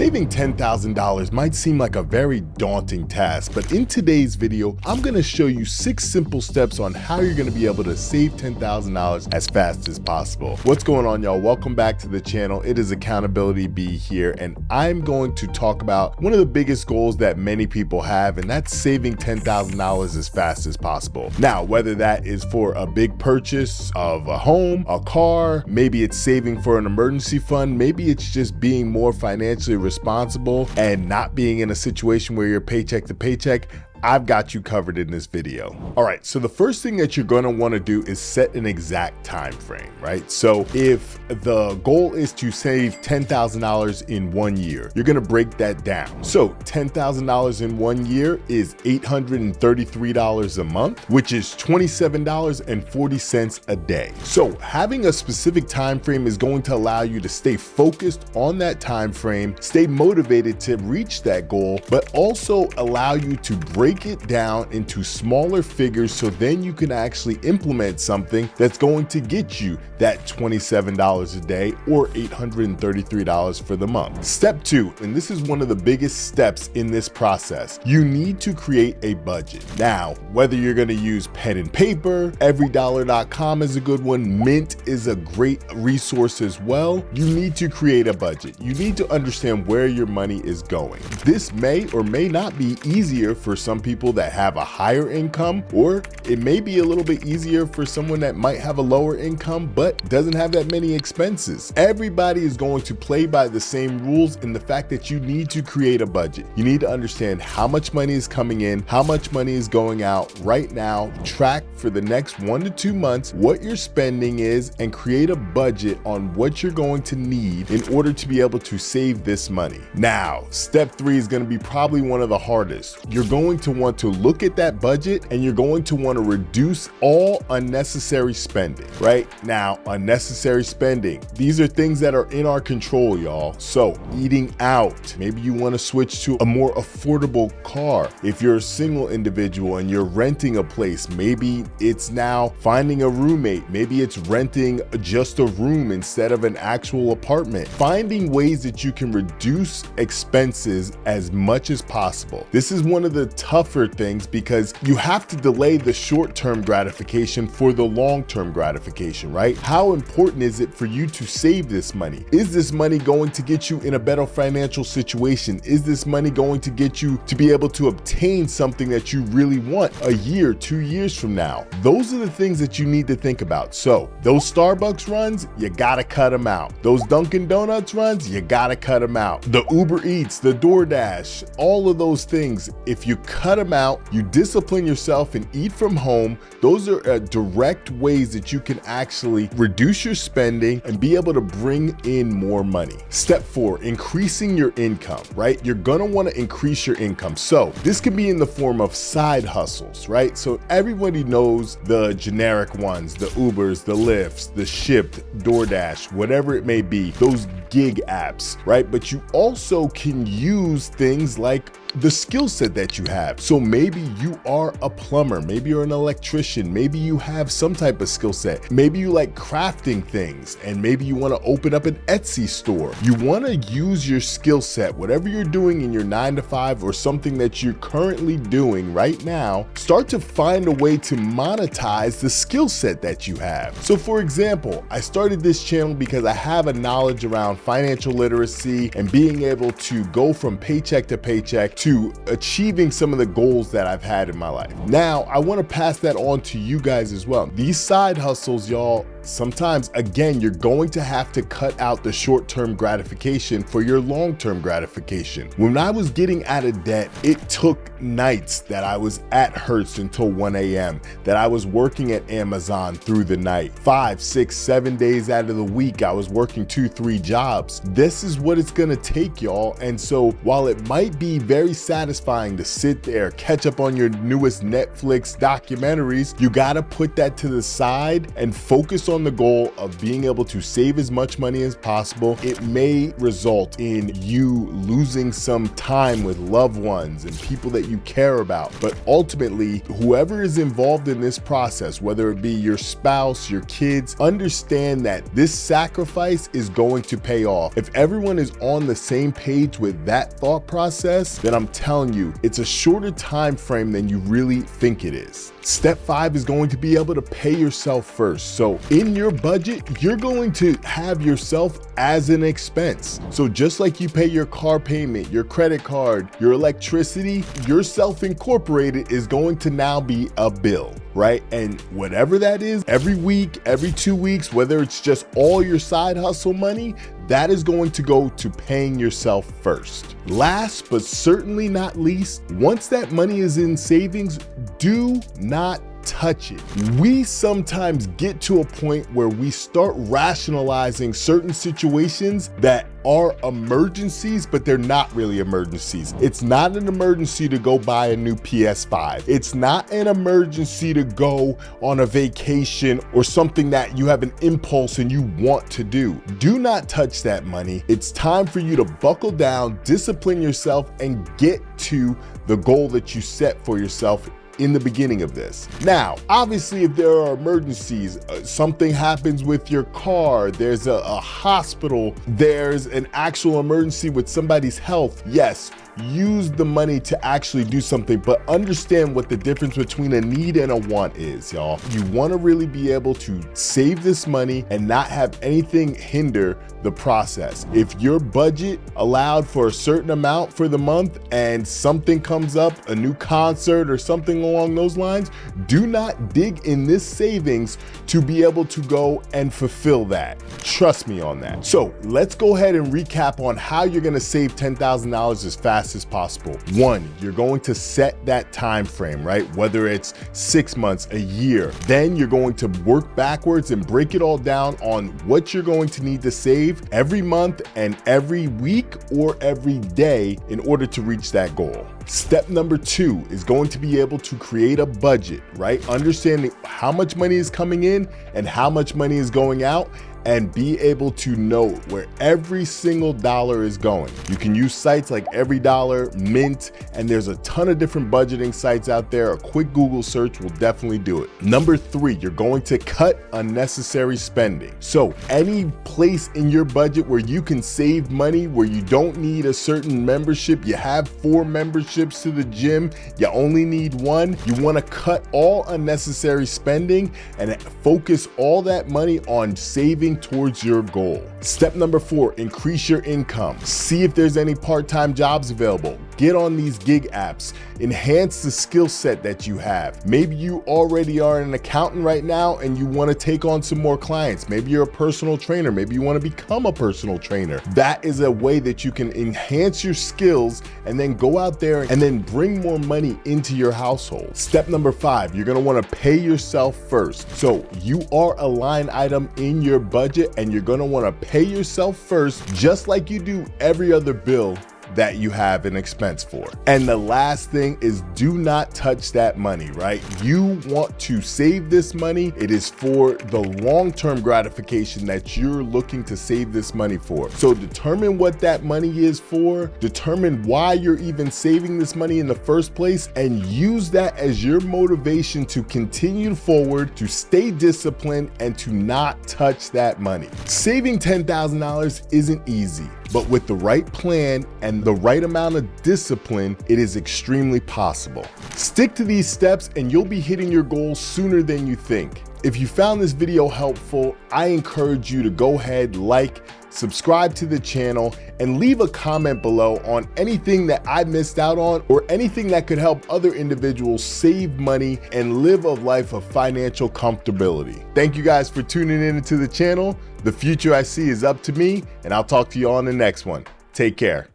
Saving $10,000 might seem like a very daunting task, but in today's video, I'm gonna show you 6 simple steps on how you're gonna be able to save $10,000 as fast as possible. What's going on, y'all? Welcome back to the channel. It is Accountability B here, and I'm going to talk about one of the biggest goals that many people have, and that's saving $10,000 as fast as possible. Now, whether that is for a big purchase of a home, a car, maybe it's saving for an emergency fund, maybe it's just being more financially responsible and not being in a situation where you're paycheck to paycheck, I've got you covered in this video. All right, so the first thing that you're gonna wanna do is set an exact time frame, right? So if the goal is to save $10,000 in 1 year, you're gonna break that down. So $10,000 in 1 year is $833 a month, which is $27.40 a day. So having a specific time frame is going to allow you to stay focused on that time frame, stay motivated to reach that goal, but also allow you to break it down into smaller figures so then you can actually implement something that's going to get you that $27 a day or $833 for the month. Step 2, and this is one of the biggest steps in this process, you need to create a budget. Now, whether you're going to use pen and paper, everydollar.com is a good one, Mint is a great resource as well, you need to create a budget. You need to understand where your money is going. This may or may not be easier for some people that have a higher income, or it may be a little bit easier for someone that might have a lower income but doesn't have that many expenses. Everybody is going to play by the same rules in the fact that you need to create a budget. You need to understand how much money is coming in, how much money is going out right now, track for the next 1 to 2 months what your spending is, and create a budget on what you're going to need in order to be able to save this money. Now, step 3 is going to be probably one of the hardest. You're going to want to look at that budget and you're going to want to reduce all unnecessary spending. Right now, unnecessary spending, these are things that are in our control, y'all. So eating out, maybe you want to switch to a more affordable car. If you're a single individual and you're renting a place, maybe it's now finding a roommate, maybe it's renting just a room instead of an actual apartment. Finding ways that you can reduce expenses as much as possible. This is one of the tougher things because you have to delay the short-term gratification for the long-term gratification, right? How important is it for you to save this money? Is this money going to get you in a better financial situation? Is this money going to get you to be able to obtain something that you really want a year, 2 years from now? Those are the things that you need to think about. So those Starbucks runs, you gotta cut them out. Those Dunkin' Donuts runs, you gotta cut them out. The Uber Eats, the DoorDash, all of those things, if you cut them out, you discipline yourself and eat from home, those are direct ways that you can actually reduce your spending and be able to bring in more money. Step 4, increasing your income, right? You're gonna wanna increase your income. So this can be in the form of side hustles, right? So everybody knows the generic ones, the Ubers, the Lyfts, the Shipt, DoorDash, whatever it may be, those gig apps, right? But you also can use things like the skill set that you have. So maybe you are a plumber, maybe you're an electrician, maybe you have some type of skill set, maybe you like crafting things, and maybe you want to open up an Etsy store. You want to use your skill set, whatever you're doing in your 9 to 5 or something that you're currently doing right now, start to find a way to monetize the skill set that you have. So for example, I started this channel because I have a knowledge around financial literacy and being able to go from paycheck to paycheck to achieving some of the goals that I've had in my life. Now, I want to pass that on to you guys as well. These side hustles, y'all, sometimes, again, you're going to have to cut out the short-term gratification for your long-term gratification. When I was getting out of debt, it took nights that I was at Hertz until 1 a.m., that I was working at Amazon through the night. 5, 6, 7 days out of the week, I was working 2, 3 jobs. This is what it's gonna take, y'all. And so while it might be very satisfying to sit there, catch up on your newest Netflix documentaries, you gotta put that to the side and focus on the goal of being able to save as much money as possible. It may result in you losing some time with loved ones and people that you care about. But ultimately, whoever is involved in this process, whether it be your spouse, your kids, understand that this sacrifice is going to pay off. If everyone is on the same page with that thought process, then I'm telling you, it's a shorter time frame than you really think it is. Step 5 is going to be able to pay yourself first. So in your budget, you're going to have yourself as an expense. So just like you pay your car payment, your credit card, your electricity, your self-incorporated is going to now be a bill, right? And whatever that is, every week, every 2 weeks, whether it's just all your side hustle money, that is going to go to paying yourself first. Last but certainly not least, once that money is in savings, do not touch it. We sometimes get to a point where we start rationalizing certain situations that are emergencies, but they're not really emergencies. It's not an emergency to go buy a new PS5. It's not an emergency to go on a vacation or something that you have an impulse and you want to do. Do not touch that money. It's time for you to buckle down, discipline yourself, and get to the goal that you set for yourself in the beginning of this. Now, obviously, if there are emergencies, something happens with your car, there's a hospital, there's an actual emergency with somebody's health, yes, use the money to actually do something, but understand what the difference between a need and a want is, y'all. You want to really be able to save this money and not have anything hinder the process. If your budget allowed for a certain amount for the month and something comes up, a new concert or something along those lines, do not dig in this savings to be able to go and fulfill that. Trust me on that. So let's go ahead and recap on how you're going to save $10,000 as fast as possible. 1, you're going to set that time frame, right? Whether it's 6 months, a year. Then you're going to work backwards and break it all down on what you're going to need to save every month and every week or every day in order to reach that goal. Step number 2 is going to be able to create a budget, right? Understanding how much money is coming in and how much money is going out, and be able to know where every single dollar is going. You can use sites like Every Dollar, Mint, and there's a ton of different budgeting sites out there. A quick Google search will definitely do it. Number 3, you're going to cut unnecessary spending. So any place in your budget where you can save money, where you don't need a certain membership, you have 4 memberships to the gym, you only need 1, you want to cut all unnecessary spending and focus all that money on saving towards your goal. Step number 4, increase your income. See if there's any part-time jobs available. Get on these gig apps. Enhance the skill set that you have. Maybe you already are an accountant right now and you want to take on some more clients. Maybe you're a personal trainer. Maybe you want to become a personal trainer. That is a way that you can enhance your skills and then go out there and then bring more money into your household. Step number 5, you're going to want to pay yourself first. So you are a line item in your budget and you're going to want to pay yourself first, just like you do every other bill that you have an expense for. And the last thing is, do not touch that money, right? You want to save this money. It is for the long-term gratification that you're looking to save this money for. So determine what that money is for, determine why you're even saving this money in the first place, and use that as your motivation to continue forward, to stay disciplined, and to not touch that money. Saving $10,000 isn't easy, but with the right plan and the right amount of discipline, it is extremely possible. Stick to these steps and you'll be hitting your goals sooner than you think. If you found this video helpful, I encourage you to go ahead, like, subscribe to the channel, and leave a comment below on anything that I missed out on or anything that could help other individuals save money and live a life of financial comfortability. Thank you guys for tuning into the channel. The future I see is up to me, and I'll talk to you on the next one. Take care.